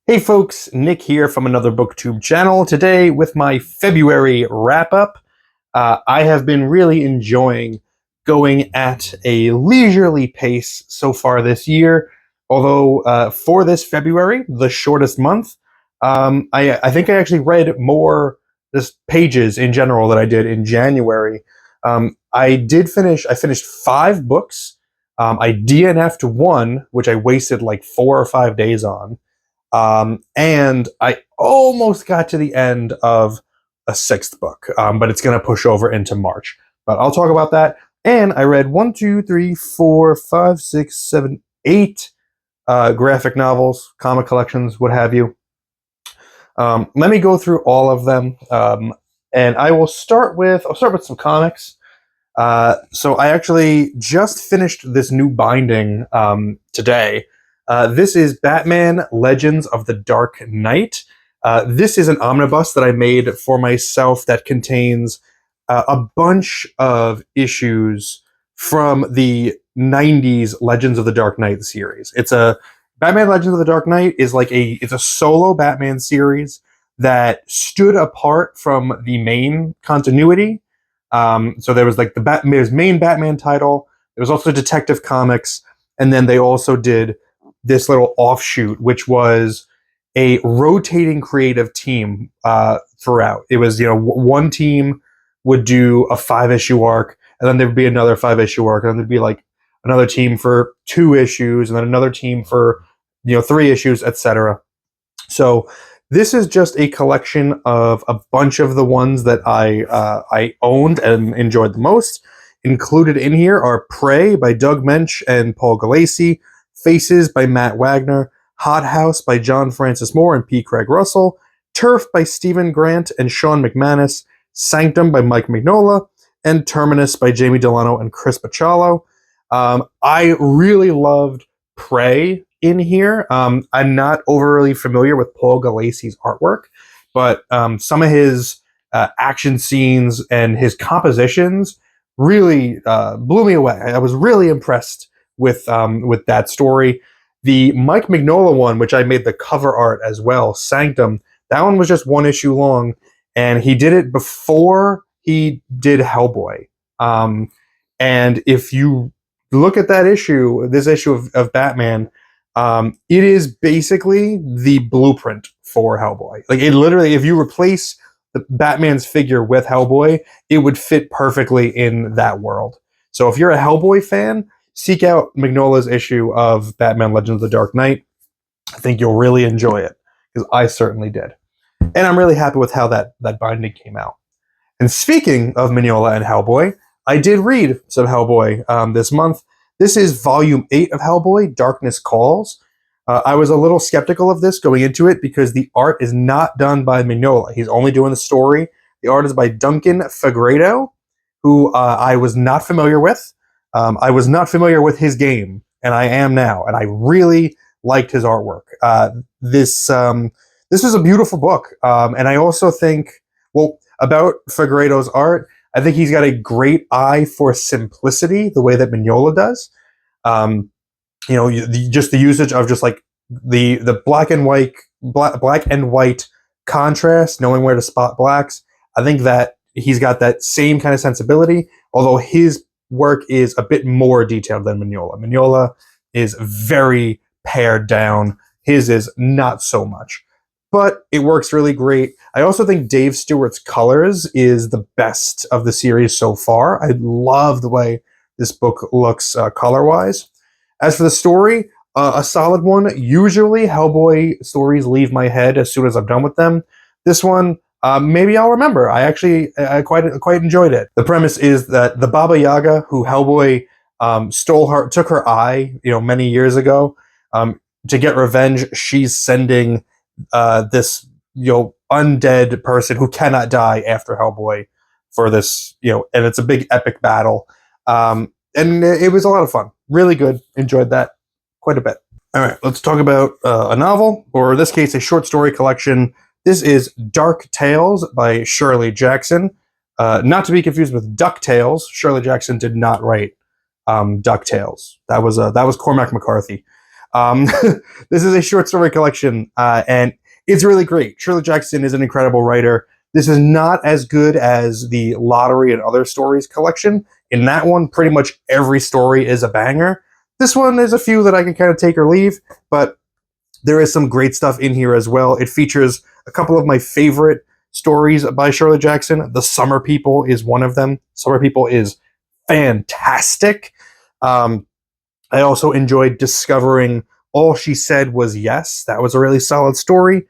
Hey folks, Nick here from Another BookTube channel. Today with my February wrap-up. I have been really enjoying going at a leisurely pace so far this year, although for this February, the shortest month, I think I actually read more just pages in general than I did in January. I finished 5 books. I DNF'd one, which I wasted like 4 or 5 days on. And I almost got to the end of a 6th book, but it's going to push over into March. But I'll talk about that. And I read 1, 2, 3, 4, 5, 6, 7, 8 graphic novels, comic collections, what have you. Let me go through all of them, and I'll start with some comics. So I actually just finished this new binding today. This is Batman Legends of the Dark Knight. This is an omnibus that I made for myself that contains a bunch of issues from the 90s Legends of the Dark Knight series. Batman Legends of the Dark Knight is it's a solo Batman series that stood apart from the main continuity. So there was there's main Batman title. There was also Detective Comics, and then they also did this little offshoot, which was a rotating creative team throughout. It was, one team would do a 5-issue arc, and then there'd be another 5-issue arc, and then there'd be like another team for 2 issues, and then another team for 3 issues, etc. So this is just a collection of a bunch of the ones that I owned and enjoyed the most. Included in here are Prey by Doug Mensch and Paul Gulacy, Faces by Matt Wagner, Hot House by John Francis Moore and P. Craig Russell, Turf by Stephen Grant and Sean McManus, Sanctum by Mike Mignola, and Terminus by Jamie Delano and Chris Bachalo. I really loved Prey in here. I'm not overly familiar with Paul Gulacy's artwork, but some of his action scenes and his compositions really blew me away. I was really impressed with that story. The Mike Mignola one, which I made the cover art as well, Sanctum, that one was just 1 issue long, and he did it before he did Hellboy. And if you look at that issue, this issue of Batman, it is basically the blueprint for Hellboy. Like, it literally, if you replace Batman's figure with Hellboy, it would fit perfectly in that world. So if you're a Hellboy fan, seek out Mignola's issue of Batman Legends of the Dark Knight. I think you'll really enjoy it, because I certainly did. And I'm really happy with how that binding came out. And speaking of Mignola and Hellboy, I did read some Hellboy this month. This is Volume 8 of Hellboy, Darkness Calls. I was a little skeptical of this going into it because the art is not done by Mignola. He's only doing the story. The art is by Duncan Fegredo, who I was not familiar with. I was not familiar with his game, and I am now, and I really liked his artwork. This is a beautiful book, and I also think, about Fegredo's art, I think he's got a great eye for simplicity, the way that Mignola does. Just the usage of just like the black and white contrast, knowing where to spot blacks. I think that he's got that same kind of sensibility, although his work is a bit more detailed than Mignola. Mignola is very pared down. His is not so much, but it works really great. I also think Dave Stewart's colors is the best of the series so far. I love the way this book looks color-wise. As for the story, a solid one. Usually Hellboy stories leave my head as soon as I'm done with them. This one, maybe I'll remember. I quite enjoyed it. The premise is that the Baba Yaga, who Hellboy took her eye, many years ago, to get revenge. She's sending this, undead person who cannot die after Hellboy for this, and it's a big epic battle. And it was a lot of fun. Really good. Enjoyed that quite a bit. All right, let's talk about a novel, or in this case, a short story collection. This is Dark Tales by Shirley Jackson. Not to be confused with DuckTales. Shirley Jackson did not write DuckTales. That was Cormac McCarthy. This is a short story collection, and it's really great. Shirley Jackson is an incredible writer. This is not as good as the Lottery and Other Stories collection. In that one, pretty much every story is a banger. This one is a few that I can kind of take or leave, but there is some great stuff in here as well. It features a couple of my favorite stories by Shirley Jackson. The Summer People is one of them. Summer People is fantastic. I also enjoyed discovering All She Said Was Yes. That was a really solid story.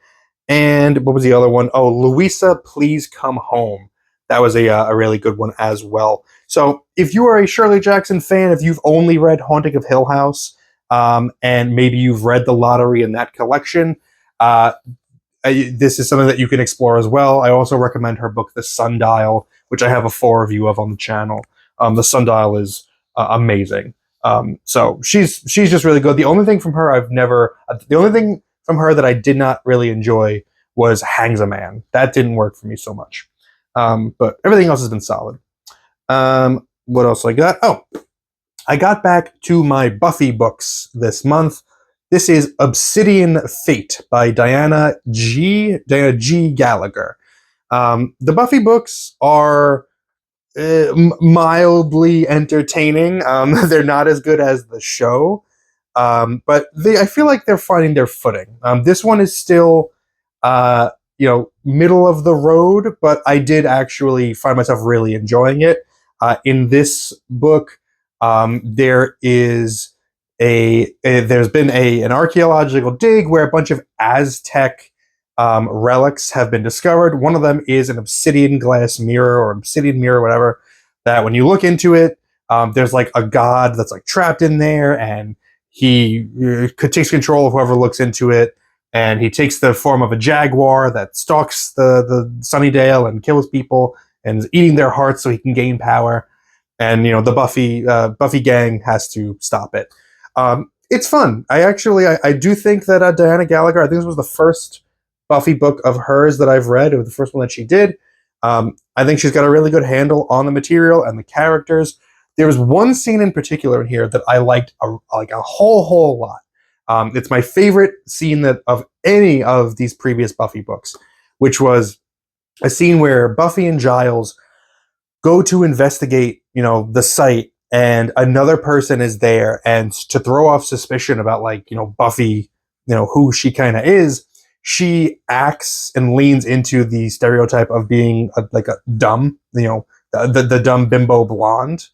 And what was the other one? Oh, Louisa, Please Come Home. That was a really good one as well. So if you are a Shirley Jackson fan, if you've only read Haunting of Hill House, and maybe you've read The Lottery in that collection, this is something that you can explore as well. I also recommend her book, The Sundial, which I have a full review of on the channel. The Sundial is amazing. So she's just really good. The only thing from her that I did not really enjoy was Hangs a Man. That didn't work for me so much. But everything else has been solid. What else I got? Oh, I got back to my Buffy books this month. This is Obsidian Fate by Diana G. Gallagher. The Buffy books are mildly entertaining. They're not as good as the show, but I feel like they're finding their footing. This one is still, middle of the road, but I did actually find myself really enjoying it. In this book, there is there's been an archaeological dig where a bunch of Aztec relics have been discovered. One of them is an obsidian glass mirror or obsidian mirror, whatever, that when you look into it, there's like a god that's like trapped in there, and he takes control of whoever looks into it, and he takes the form of a jaguar that stalks the Sunnydale and kills people and is eating their hearts so he can gain power. And the Buffy gang has to stop it. It's fun. I do think that Diana Gallagher, I think this was the first Buffy book of hers that I've read. It was the first one that she did. I think she's got a really good handle on the material and the characters. There was one scene in particular in here that I liked a whole lot. It's my favorite scene of any of these previous Buffy books, which was a scene where Buffy and Giles go to investigate, the site, and another person is there, and to throw off suspicion about Buffy, who she kind of is, she acts and leans into the stereotype of being a dumb, the dumb bimbo blonde.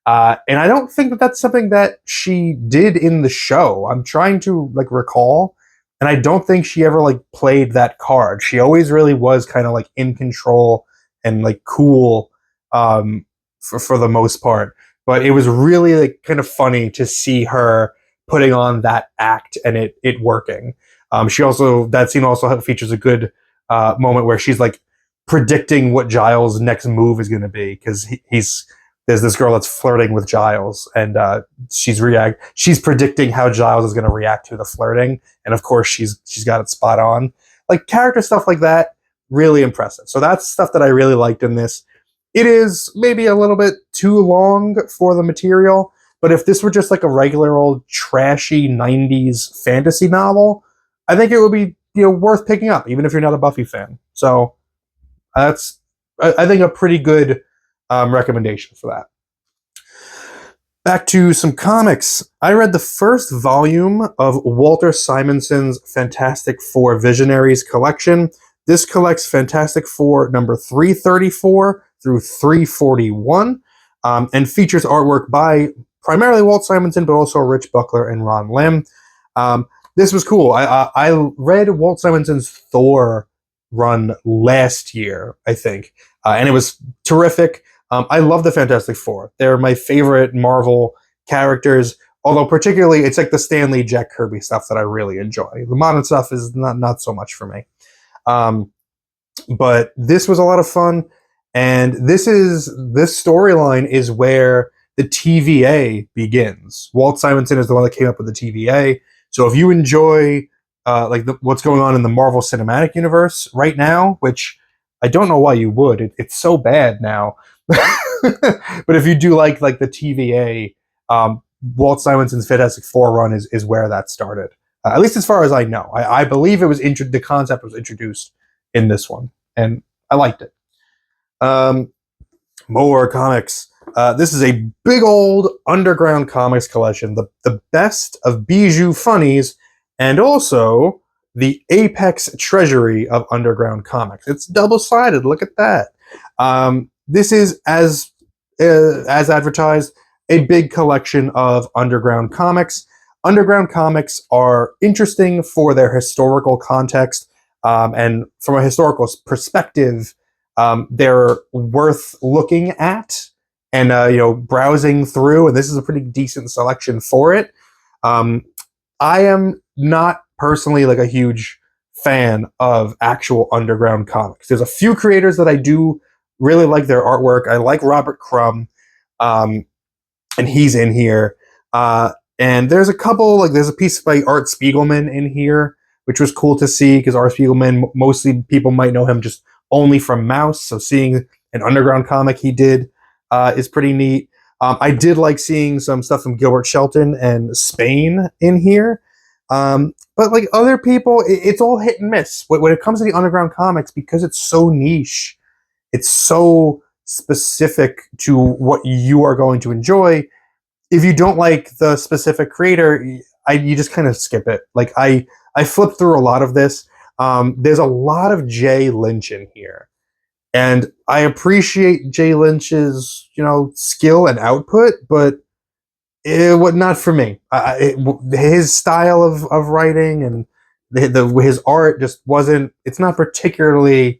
And I don't think that that's something that she did in the show. I'm trying to recall, and I don't think she ever played that card. She always really was kind of in control and cool, for the most part. But it was really kind of funny to see her putting on that act and it working. That scene also features a good moment where she's predicting what Giles' next move is going to be, because there's this girl that's flirting with Giles, and she's predicting how Giles is going to react to the flirting, and of course she's got it spot on. Character stuff like that, really impressive. So that's stuff that I really liked in this. It is maybe a little bit too long for the material, but if this were just a regular old trashy 90s fantasy novel, I think it would be worth picking up, even if you're not a Buffy fan. So that's, I think, a pretty good recommendation for that. Back to some comics. I read the first volume of Walter Simonson's Fantastic Four Visionaries collection. This collects Fantastic Four number 334 through 341, and features artwork by primarily Walt Simonson, but also Rich Buckler and Ron Lim. This was cool. I read Walt Simonson's Thor run last year, I think, and it was terrific. I love the Fantastic Four. They're my favorite Marvel characters, although particularly it's the Stan Lee, Jack Kirby stuff that I really enjoy. The modern stuff is not so much for me. But this was a lot of fun, and this storyline is where the TVA begins. Walt Simonson is the one that came up with the TVA. So if you enjoy what's going on in the Marvel Cinematic Universe right now, which I don't know why you would, it's so bad now. But if you do like the TVA, Walt Simonson's Fantastic Four run is where that started. At least as far as I know. I believe it was the concept was introduced in this one, and I liked it. More comics. This is a big old underground comics collection, the best of Bijou funnies, and also the apex treasury of underground comics. It's double-sided. Look at that. This is as advertised, a big collection of underground comics. Underground comics are interesting for their historical context, and from a historical perspective, they're worth looking at and browsing through. And this is a pretty decent selection for it. I am not personally like a huge fan of actual underground comics. There's a few creators that I do really like their artwork. I like Robert Crumb, and he's in here. And there's a couple, like there's a piece by Art Spiegelman in here, which was cool to see because Art Spiegelman, mostly people might know him just only from Mouse. So seeing an underground comic he did is pretty neat. I did like seeing some stuff from Gilbert Shelton and Spain in here. But like other people, it's all hit and miss. When it comes to the underground comics, because it's so niche, it's so specific to what you are going to enjoy. If you don't like the specific creator, you just kind of skip it. Like I flipped through a lot of this. There's a lot of Jay Lynch in here, and I appreciate Jay Lynch's skill and output, but not for me. His style of writing and his art just wasn't. It's not particularly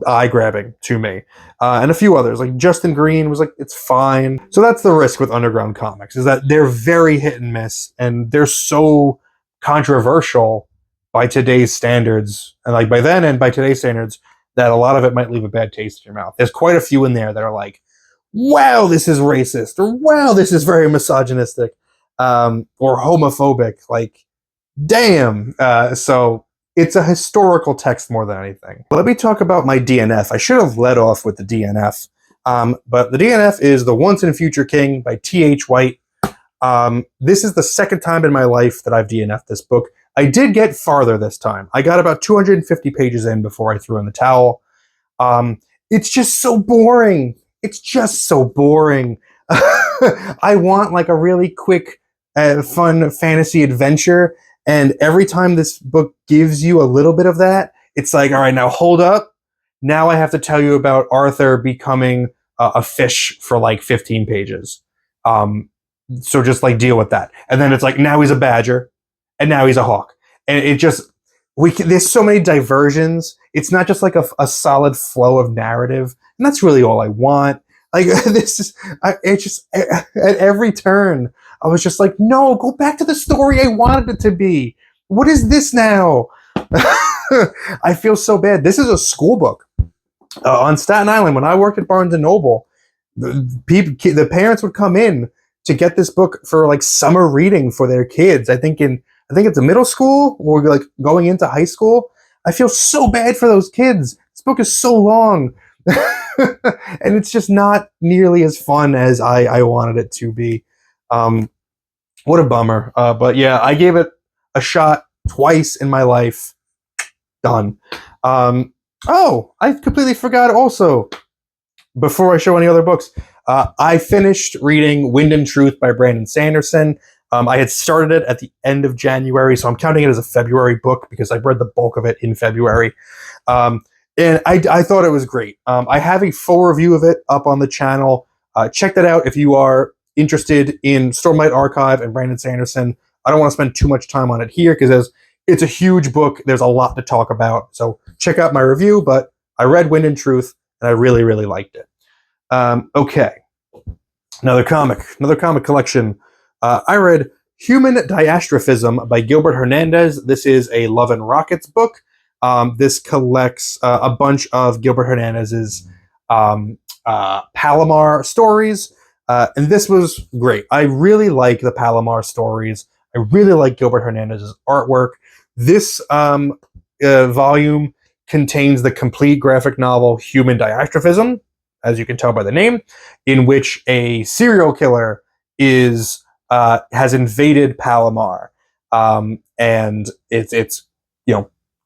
eye-grabbing to me. And a few others, like Justin Green was like, it's fine. So that's the risk with underground comics, is that they're very hit and miss, and they're so controversial by today's standards, and like by then and by today's standards, that a lot of it might leave a bad taste in your mouth. There's quite a few in there that are like, wow, this is racist, or wow, this is very misogynistic, or homophobic. Like, damn. So it's a historical text more than anything. Let me talk about my DNF. I should have led off with the DNF. But the DNF is The Once and Future King by T.H. White. This is the second time in my life that I've DNF'd this book. I did get farther this time. I got about 250 pages in before I threw in the towel. It's just so boring. It's just so boring. I want like a really quick, fun fantasy adventure. And every time this book gives you a little bit of that, it's like, all right, now hold up. Now I have to tell you about Arthur becoming a fish for like 15 pages. So just like deal with that. And then it's like, now he's a badger, and now he's a hawk. And it just, there's so many diversions. It's not just like a solid flow of narrative. And that's really all I want. Like at every turn, I was just like, no, go back to the story I wanted it to be. What is this now? I feel so bad. This is a school book. On Staten Island, when I worked at Barnes & Noble, the parents would come in to get this book for like summer reading for their kids. I think it's a middle school or like going into high school. I feel so bad for those kids. This book is so long. And it's just not nearly as fun as I wanted it to be. What a bummer. But yeah, I gave it a shot twice in my life. Done. Oh, I completely forgot also, before I show any other books, I finished reading Wind and Truth by Brandon Sanderson. I had started it at the end of January, so I'm counting it as a February book because I've read the bulk of it in February. And I thought it was great. I have a full review of it up on the channel. Check that out if you are interested in Stormlight Archive and Brandon Sanderson. I don't want to spend too much time on it here because it's a huge book. There's a lot to talk about. So check out my review, but I read Wind and Truth, and I really, really liked it. Okay. Another comic collection. I read Human Diastrophism by Gilbert Hernandez. This is a Love and Rockets book. This collects a bunch of Gilbert Hernandez's Palomar stories. And this was great. I really like the Palomar stories. I really like Gilbert Hernandez's artwork. This volume contains the complete graphic novel Human Diastrophism, as you can tell by the name, in which a serial killer is has invaded Palomar, and it's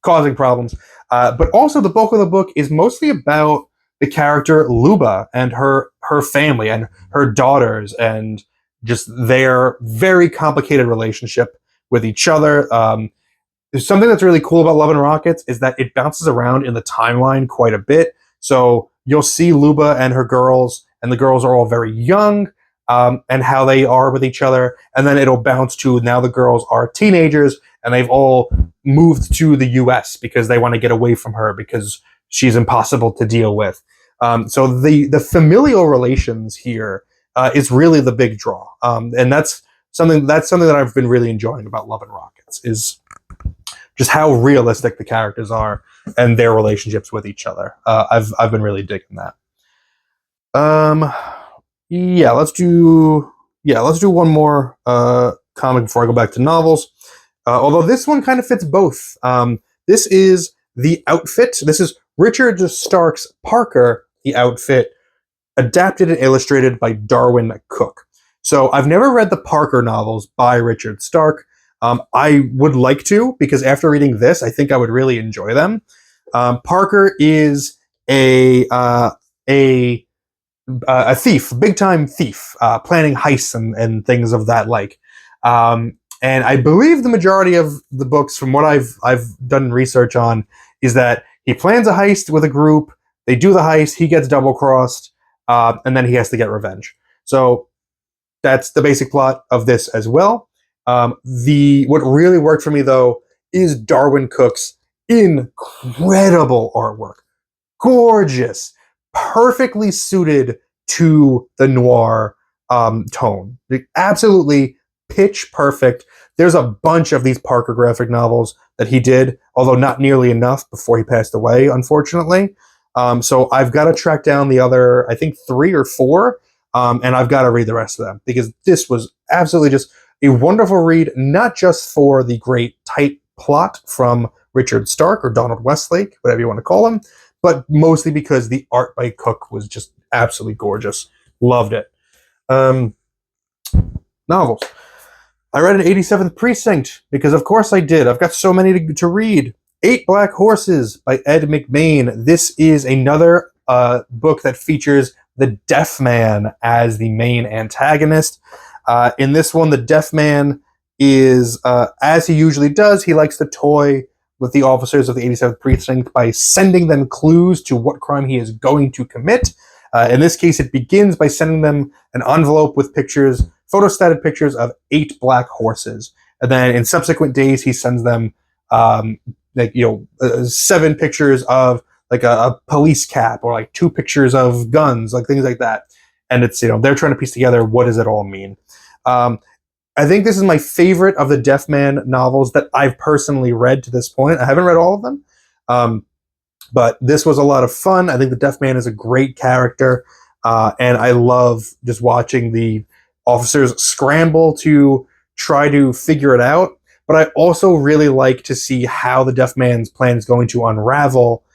causing problems. But also, the bulk of the book is mostly about the character Luba and her family and her daughters and just their very complicated relationship with each other. There's something that's really cool about Love and Rockets is that it bounces around in the timeline quite a bit. So you'll see Luba and her girls, and the girls are all very young, and how they are with each other. And then it'll bounce to now the girls are teenagers, and they've all moved to the U.S. because they want to get away from her because she's impossible to deal with. So the familial relations here is really the big draw, and that's something that I've been really enjoying about Love and Rockets is just how realistic the characters are and their relationships with each other. I've been really digging that. Yeah, let's do one more comic before I go back to novels. Although this one kind of fits both. This is The Outfit. This is Richard Stark's Parker, The Outfit, adapted and illustrated by Darwin Cook. So I've never read the Parker novels by Richard Stark. I would like to, because after reading this, I think I would really enjoy them. Parker is a thief, big time thief, planning heists and things of that like. And I believe the majority of the books, from what I've done research on, is that he plans a heist with a group. They do the heist. He gets double crossed, and then he has to get revenge. So that's the basic plot of this as well. What really worked for me though is Darwin Cook's incredible artwork, gorgeous, perfectly suited to the noir tone, absolutely pitch perfect. There's a bunch of these Parker graphic novels that he did, although not nearly enough before he passed away, unfortunately. So I've got to track down the other, I think 3 or 4, and I've got to read the rest of them because this was absolutely just a wonderful read, not just for the great tight plot from Richard Stark or Donald Westlake, whatever you want to call him, but mostly because the art by Cook was just absolutely gorgeous. Loved it. Novels. I read an 87th Precinct, because of course I did. I've got so many to read. 8 Black Horses by Ed McBain. This is another book that features the Deaf Man as the main antagonist. In this one, the Deaf Man is, as he usually does, he likes to toy with the officers of the 87th Precinct by sending them clues to what crime he is going to commit. In this case, it begins by sending them an envelope with pictures, photostated pictures of 8 black horses. And then in subsequent days, he sends them 7 pictures of like a police cap, or like 2 pictures of guns, like things like that. And it's, they're trying to piece together, what does it all mean? I think this is my favorite of the Deaf Man novels that I've personally read to this point. I haven't read all of them, but this was a lot of fun. I think the Deaf Man is a great character, and I love just watching the officers scramble to try to figure it out. But I also really like to see how the Deaf Man's plan is going to unravel,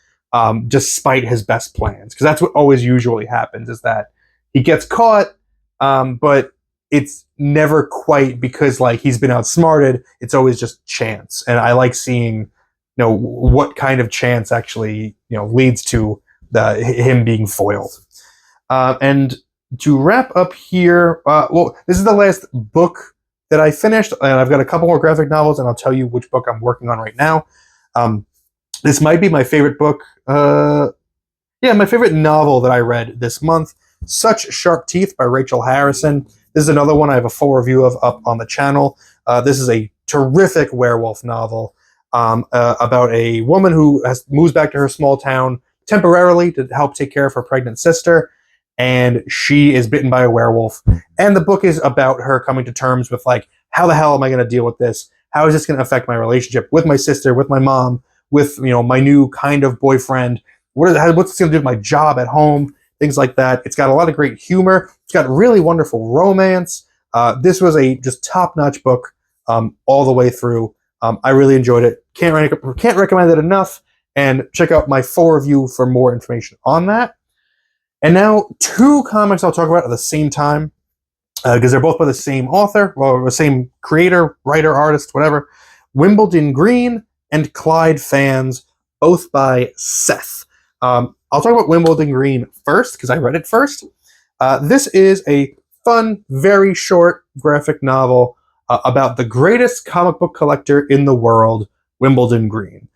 despite his best plans. Because that's what always usually happens, is that he gets caught, but it's never quite because like he's been outsmarted. It's always just chance. And I like seeing, what kind of chance actually, leads to him being foiled. And to wrap up here, this is the last book that I finished, and I've got a couple more graphic novels, and I'll tell you which book I'm working on right now. This might be my favorite book. My favorite novel that I read this month, Such Sharp Teeth by Rachel Harrison. This is another one I have a full review of up on the channel. This is a terrific werewolf novel about a woman who moves back to her small town temporarily to help take care of her pregnant sister, and she is bitten by a werewolf. And the book is about her coming to terms with, like, how the hell am I going to deal with this? How is this going to affect my relationship with my sister, with my mom, with, my new kind of boyfriend? What's this going to do with my job at home? Things like that. It's got a lot of great humor. It's got really wonderful romance. This was a just top-notch book all the way through. I really enjoyed it. Can't recommend it enough. And check out my full review for more information on that. And now 2 comics I'll talk about at the same time. because they're both by the same author, well, the same creator, writer, artist, whatever. Wimbledon Green and Clyde Fans, both by Seth. I'll talk about Wimbledon Green first because I read it first. This is a fun, very short graphic novel about the greatest comic book collector in the world, Wimbledon Green.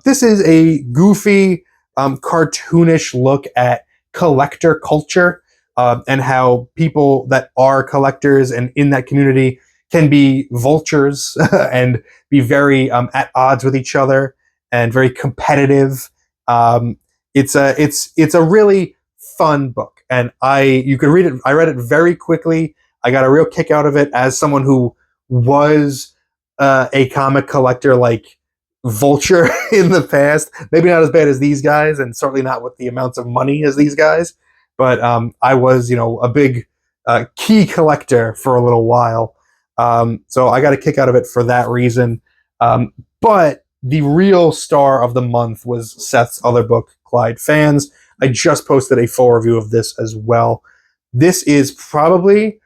This is a goofy, cartoonish look at collector culture and how people that are collectors and in that community can be vultures and be very at odds with each other and very competitive. It's a really fun book, and you can read it. I read it very quickly. I got a real kick out of it as someone who was a comic collector like Vulture in the past. Maybe not as bad as these guys, and certainly not with the amounts of money as these guys. But I was, a big key collector for a little while. So I got a kick out of it for that reason. But the real star of the month was Seth's other book, Clyde Fans. I just posted a full review of this as well. This is probably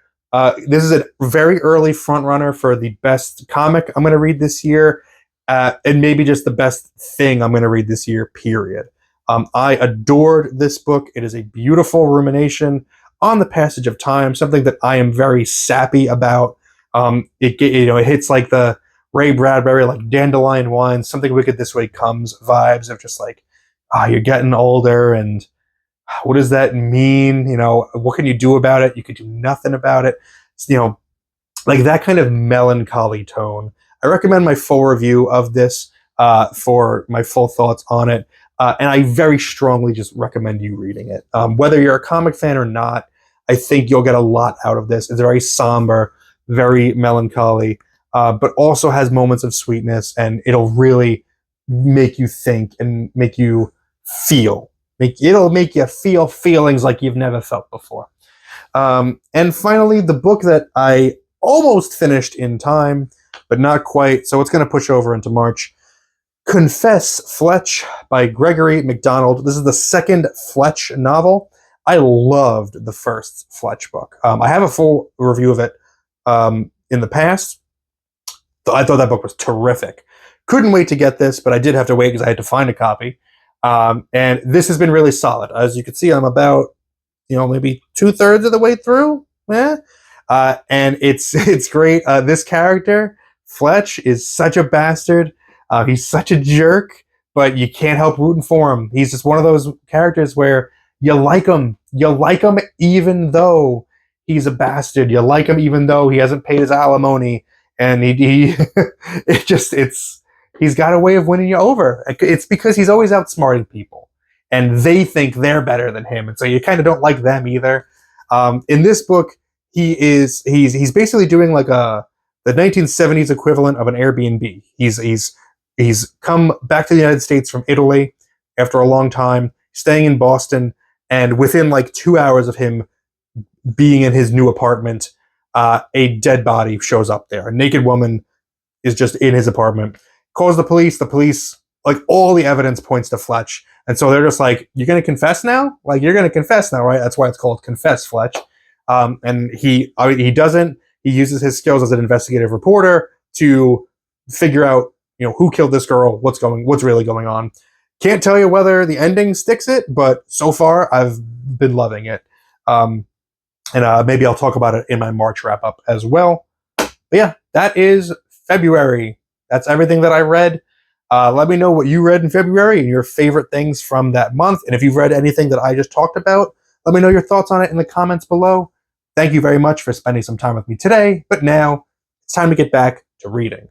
this is a very early front runner for the best comic I'm going to read this year, and maybe just the best thing I'm going to read this year, period. I adored this book. It is a beautiful rumination on the passage of time, something that I am very sappy about. It hits like the Ray Bradbury, like Dandelion Wine, Something Wicked This Way Comes vibes of just like, you're getting older, and what does that mean? What can you do about it? You could do nothing about it. Like that kind of melancholy tone. I recommend my full review of this for my full thoughts on it. And I very strongly just recommend you reading it. Whether you're a comic fan or not, I think you'll get a lot out of this. It's very somber, very melancholy, but also has moments of sweetness, and it'll really make you think and make you feel. It'll make you feel feelings like you've never felt before. And finally, the book that I almost finished in time, but not quite, so it's going to push over into March. Confess, Fletch by Gregory MacDonald. This is the second Fletch novel. I loved the first Fletch book. I have a full review of it in the past. I thought that book was terrific. Couldn't wait to get this, but I did have to wait because I had to find a copy. And this has been really solid. As you can see, I'm about, maybe 2/3 of the way through. And it's great. This character, Fletch, is such a bastard. He's such a jerk, but you can't help rooting for him. He's just one of those characters where you like him. You like him even though he's a bastard. You like him even though he hasn't paid his alimony, and he he's got a way of winning you over. It's because he's always outsmarting people, and they think they're better than him, and so you kind of don't like them either. In this book, he's basically doing like the 1970s equivalent of an Airbnb. He's come back to the United States from Italy after a long time, staying in Boston, and within like 2 hours of him being in his new apartment, a dead body shows up there. A naked woman is just in his apartment. Calls the police. The police, like, all the evidence points to Fletch. And so they're just like, you're going to confess now? Like, you're going to confess now, right? That's why it's called Confess, Fletch. And he doesn't. He uses his skills as an investigative reporter to figure out, who killed this girl, what's really going on. Can't tell you whether the ending sticks it, but so far I've been loving it. And maybe I'll talk about it in my March wrap up as well. But yeah, that is February. That's everything that I read. Let me know what you read in February and your favorite things from that month. And if you've read anything that I just talked about, let me know your thoughts on it in the comments below. Thank you very much for spending some time with me today. But now it's time to get back to reading.